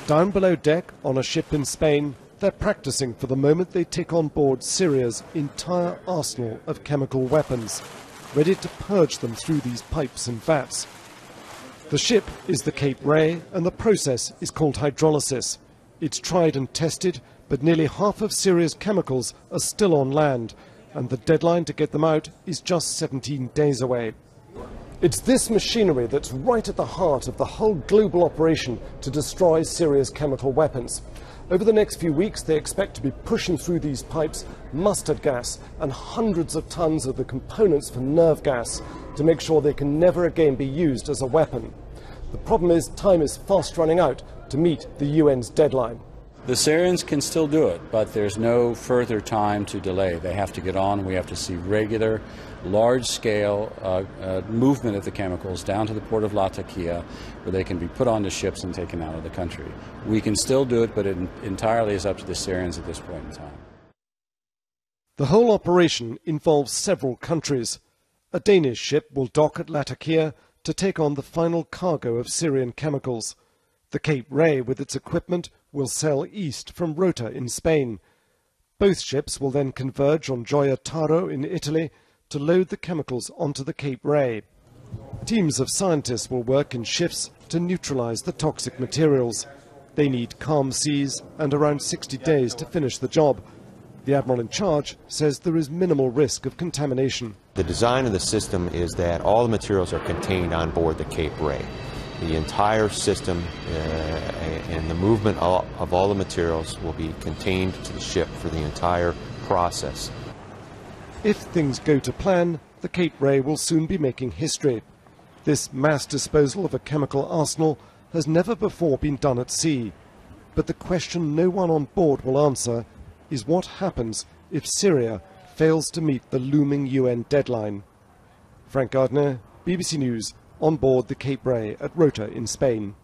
Down below deck on a ship in Spain, they're practicing for the moment they take on board Syria's entire arsenal of chemical weapons, ready to purge them through these pipes and vats. The ship is the Cape Ray, and the process is called hydrolysis. It's tried and tested, but nearly half of Syria's chemicals are still on land, and the deadline to get them out is just 17 days away. It's this machinery that's right at the heart of the whole global operation to destroy Syria's chemical weapons. Over the next few weeks, they expect to be pushing through these pipes mustard gas and hundreds of tons of the components for nerve gas to make sure they can never again be used as a weapon. The problem is time is fast running out to meet the UN's deadline. The Syrians can still do it, but there's no further time to delay. They have to get on. We have to see regular, large-scale movement of the chemicals down to the port of Latakia, where they can be put onto ships and taken out of the country. We can still do it, but it entirely is up to the Syrians at this point in time. The whole operation involves several countries. A Danish ship will dock at Latakia to take on the final cargo of Syrian chemicals. The Cape Ray, with its equipment, will sail east from Rota in Spain. Both ships will then converge on Gioia Tauro in Italy to load the chemicals onto the Cape Ray. Teams of scientists will work in shifts to neutralize the toxic materials. They need calm seas and around 60 days to finish the job. The Admiral in charge says there is minimal risk of contamination. The design of the system is that all the materials are contained on board the Cape Ray. The entire system and the movement of all the materials will be contained to the ship for the entire process. If things go to plan, the Cape Ray will soon be making history. This mass disposal of a chemical arsenal has never before been done at sea. But the question no one on board will answer is what happens if Syria fails to meet the looming UN deadline. Frank Gardner, BBC News, on board the Cape Ray at Rota in Spain.